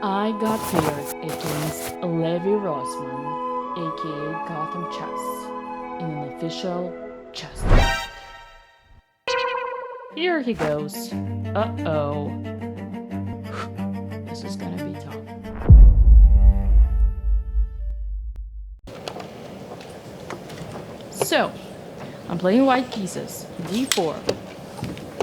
I got paired against Levy Rozman, aka GothamChess, in an official chess draft. Here he goes. Uh-oh. This is gonna be tough. So, I'm playing white pieces. D4.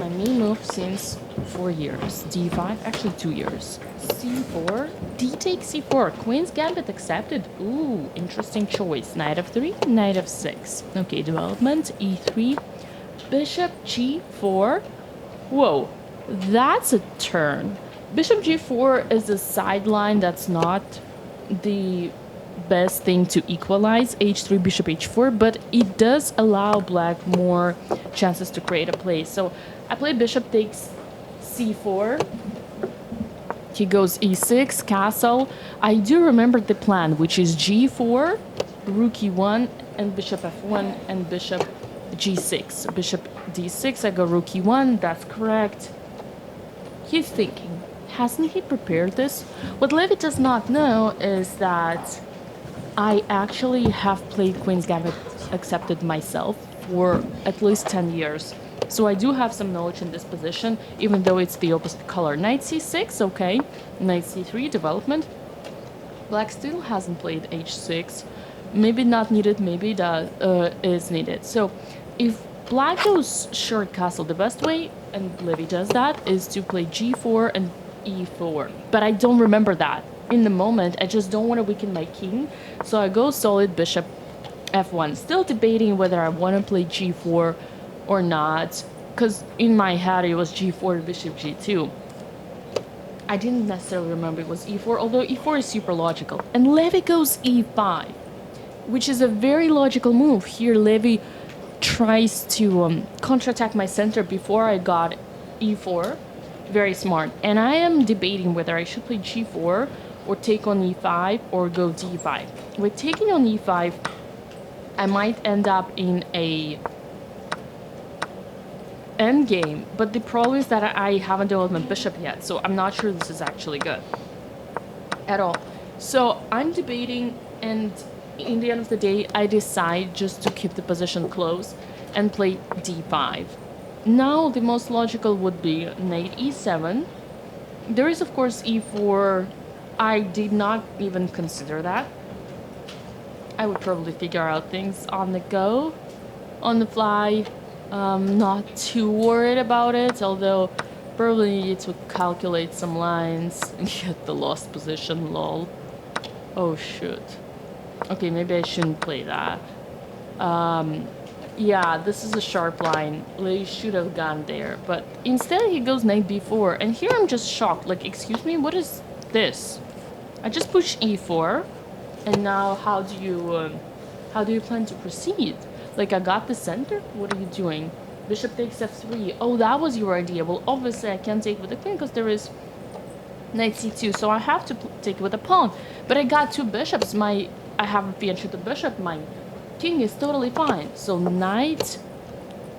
My main move since 4 years. D5, actually 2 years. C4, D takes C4. Queen's Gambit accepted. Ooh, interesting choice. Knight f3, Knight f6. Okay, development, E3, Bishop G4. Whoa, that's a turn. Bishop G4 is a sideline that's not the best thing to equalize H3, Bishop H4, but it does allow black more chances to create a play. So I play Bishop takes C4. He goes E6, castle. I do remember the plan, which is G4, Rook E1, and Bishop F1, and Bishop G6. Bishop D6, I go Rook E1, that's correct. He's thinking, hasn't he prepared this? What Levy does not know is that I actually have played Queen's Gambit accepted myself for at least 10 years. So I do have some knowledge in this position, even though it's the opposite color. Knight C6, okay. Knight C3, development. Black still hasn't played H6. Maybe not needed, maybe that is needed. So if black goes short castle, the best way, and Levy does that, is to play G4 and E4. But I don't remember that. In the moment, I just don't want to weaken my king. So I go solid Bishop F1. Still debating whether I want to play G4 or not, because in my head it was G4 Bishop G2. I didn't necessarily remember it was E4, although E4 is super logical. And Levy goes E5, which is a very logical move. Here Levy tries to counterattack my center before I got E4. Very smart. And I am debating whether I should play G4 or take on E5 or go D5. With taking on E5, I might end up in a endgame, but the problem is that I haven't developed my bishop yet, so I'm not sure this is actually good at all. So I'm debating, and in the end of the day, I decide just to keep the position close and play D5. Now the most logical would be Knight E7. There is of course E4. I did not even consider that. I would probably figure out things on the go, on the fly. Not too worried about it, although probably need to calculate some lines and get the lost position, lol. Oh shoot. Okay, maybe I shouldn't play that. Yeah, this is a sharp line. He should have gone there, but instead he goes Knight B4, and here I'm just shocked. Like, excuse me, what is this? I just pushed E4, and now how do you plan to proceed? Like, I got the center? What are you doing? Bishop takes F3. Oh, that was your idea. Well, obviously I can't take with the queen because there is Knight C2, so I have to take it with a pawn. But I got two bishops. I have a fianchet to bishop. My king is totally fine. So Knight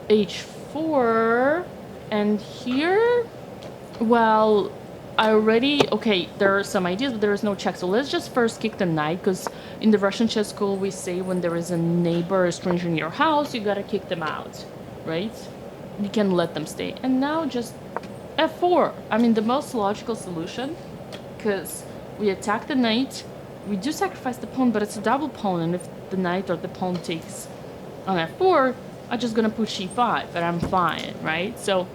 H4, and here, well, I already, okay, there are some ideas, but there is no check. So let's just first kick the knight, because in the Russian chess school, we say when there is a neighbor or stranger in your house, you gotta kick them out, right? You can let them stay. And now just F4. I mean, the most logical solution, because we attack the knight, we do sacrifice the pawn, but it's a double pawn, and if the knight or the pawn takes on F4, I'm just gonna push E5, and I'm fine, right? So,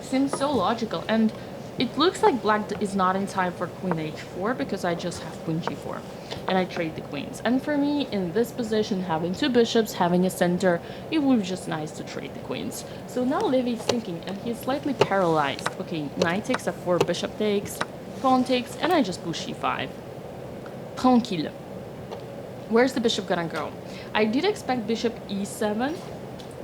seems so logical, and it looks like black is not in time for queen h4 because I just have queen g4 and I trade the queens. And for me, in this position, having two bishops, having a center, it would be just nice to trade the queens. So now Levy is thinking, and he's slightly paralyzed. Okay, knight takes f4, bishop takes, pawn takes, and I just push e5. Tranquille. Where's the bishop gonna go? I did expect bishop e7,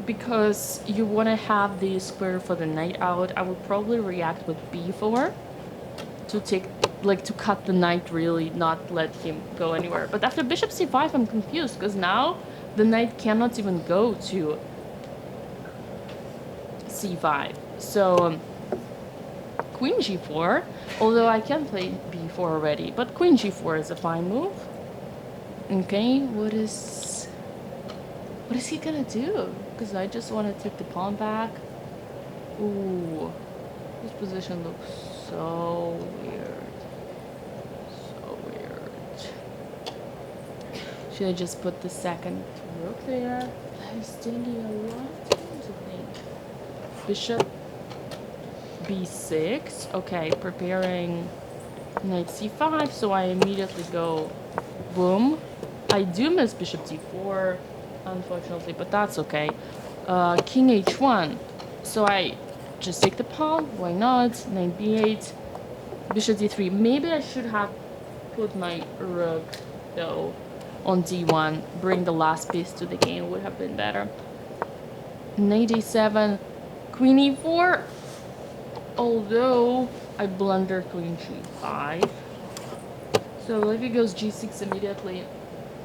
because you want to have the square for the knight out. I would probably react with b4 to take, like, to cut the knight, really, not let him go anywhere. But after bishop c5, I'm confused, because now the knight cannot even go to c5. So queen g4, although I can play b4 already, but queen g4 is a fine move. Okay, what is he gonna do? Because I just want to take the pawn back. Ooh, this position looks so weird. So weird. Should I just put the second rook there? He's thinking a lot of time to think. Bishop b6. Okay, preparing knight c5, so I immediately go boom. I do miss bishop d4, unfortunately, but that's okay. King h1. So I just take the pawn. Why not? Knight b8. Bishop d3. Maybe I should have put my rook, though, on d1. Bring the last piece to the game would have been better. Knight a7. Queen e4. Although I blunder queen g5. So Levy goes g6 immediately.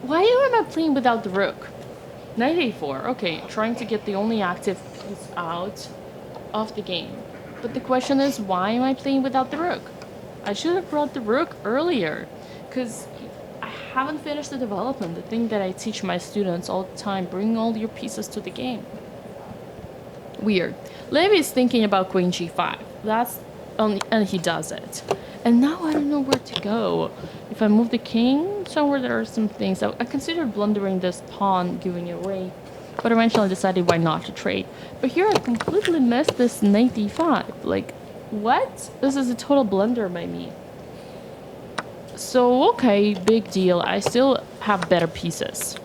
Why am I playing without the rook? Knight a4. Okay, trying to get the only active piece out of the game. But the question is, why am I playing without the rook? I should have brought the rook earlier, because I haven't finished the development. The thing that I teach my students all the time, bring all your pieces to the game. Weird. Levy is thinking about queen g5. And he does it. And now I don't know where to go. If I move the king somewhere, there are some things. I considered blundering this pawn, giving it away. But eventually I decided why not to trade. But here I completely missed this knight d5. Like, what? This is a total blunder by me. So, okay, big deal. I still have better pieces.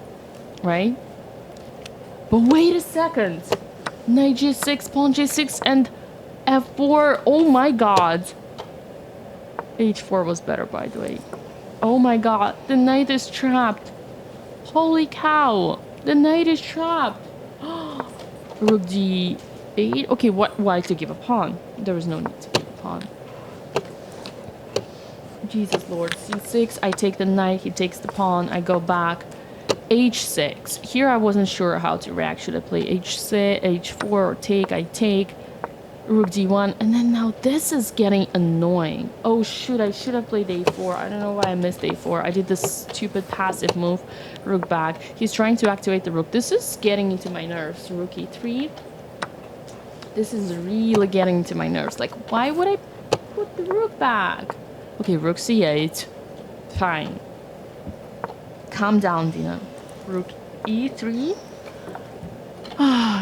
Right? But wait a second. Knight g6, pawn g6, and f4. Oh my god. h4 was better, by the way. Oh my god. The knight is trapped. Holy cow. The knight is trapped. Rook d8. Okay, why to give a pawn? There was no need to give a pawn. Jesus Lord. c6. I take the knight. He takes the pawn. I go back. h6. Here I wasn't sure how to react. Should I play h6, h4, or take? I take. Rook d1. And then now this is getting annoying. Oh shoot, I should have played a4. I don't know why I missed a4. I did this stupid passive move. Rook back. He's trying to activate the rook. This is getting into my nerves. Rook e3. This is really getting into my nerves. Like, why would I put the rook back? Okay, rook c8. Fine. Calm down, Dina. Rook e3.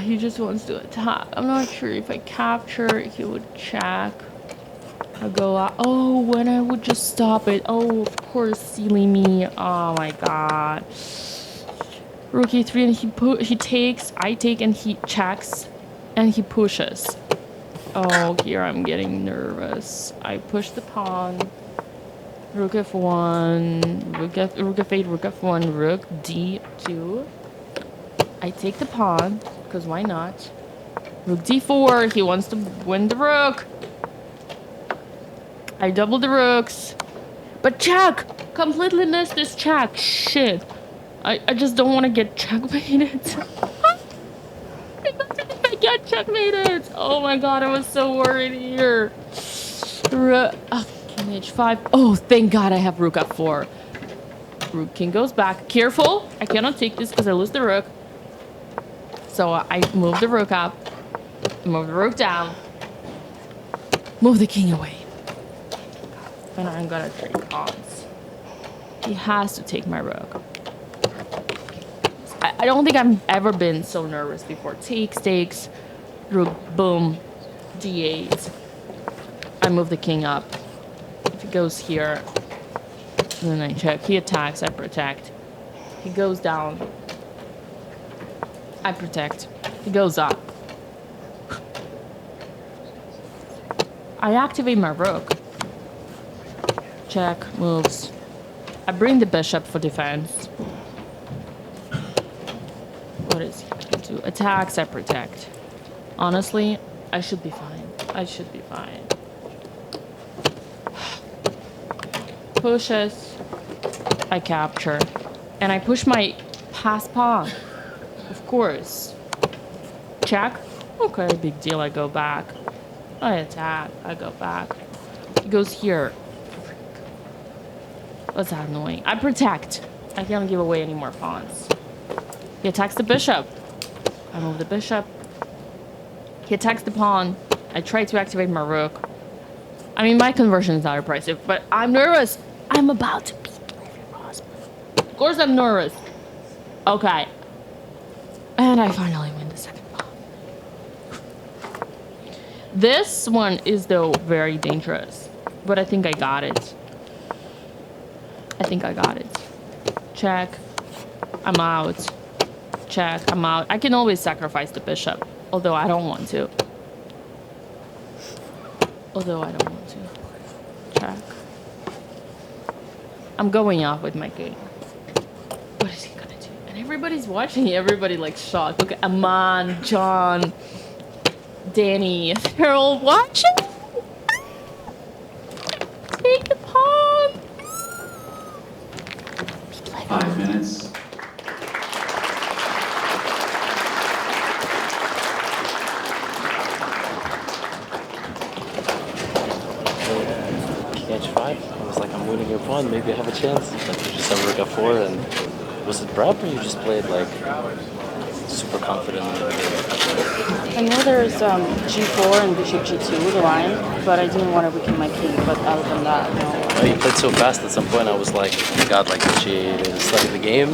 He just wants to attack. I'm not sure if I capture, he would check. I'll go out. Oh, when I would just stop it. Oh, of course, silly me. Oh my god. Rook e3, and he takes, I take, and he checks, and he pushes. Oh, here I'm getting nervous. I push the pawn. Rook f1, rook f8, rook f1, rook d2. I take the pawn, because why not? Rook d4, he wants to win the rook. I double the rooks. But check! Completely missed this check. Shit. I just don't want to get checkmated. I don't think I get checkmated. Oh my god, I was so worried here. King h5. Oh, thank god I have rook f4. Rook king goes back. Careful! I cannot take this because I lose the rook. So I move the rook up. Move the rook down. Move the king away. And I'm gonna trade pawns. He has to take my rook. I don't think I've ever been so nervous before. Takes. Rook, boom. d8. I move the king up. If he goes here, then I check. He attacks, I protect. He goes down. I protect. He goes up. I activate my rook. Check, moves. I bring the bishop for defense. What is he gonna do? Attacks, I protect. Honestly, I should be fine. I should be fine. Pushes. I capture. And I push my pass pawn. Of course. Check. Okay, big deal. I go back. I attack. I go back. He goes here. That's that annoying. I protect. I can't give away any more pawns. He attacks the bishop. I move the bishop. He attacks the pawn. I try to activate my rook. I mean, my conversion is not impressive, but I'm nervous. I'm about to beat Levy Rozman. Of course I'm nervous. Okay. And I finally win the second pawn. This one is, though, very dangerous. But I think I got it. I think I got it. Check. I'm out. Check. I'm out. I can always sacrifice the bishop. Although I don't want to. Check. I'm going off with my game. What is he gonna do? And everybody's watching. Everybody like shocked. Look at Aman, John, Danny. They're all watching. Take the pawn. 5 minutes. H5. I was like, I'm winning your pawn, maybe I have a chance. But you just have rook f4, and was it prep or you just played like super confident in the game? I know there's g4 and bishop g2, the line, but I didn't want to weaken my king, but other than that, no. Oh, you played so fast at some point, I was like, oh my god, like g8 is like the game.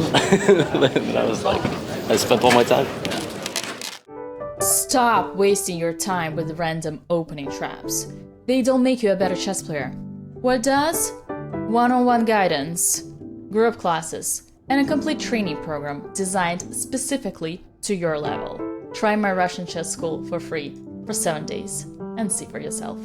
And I was like, I spent all my time. Stop wasting your time with random opening traps. They don't make you a better chess player. What does? One-on-one guidance, group classes, and a complete training program designed specifically to your level. Try my Russian chess school for free for 7 days and see for yourself.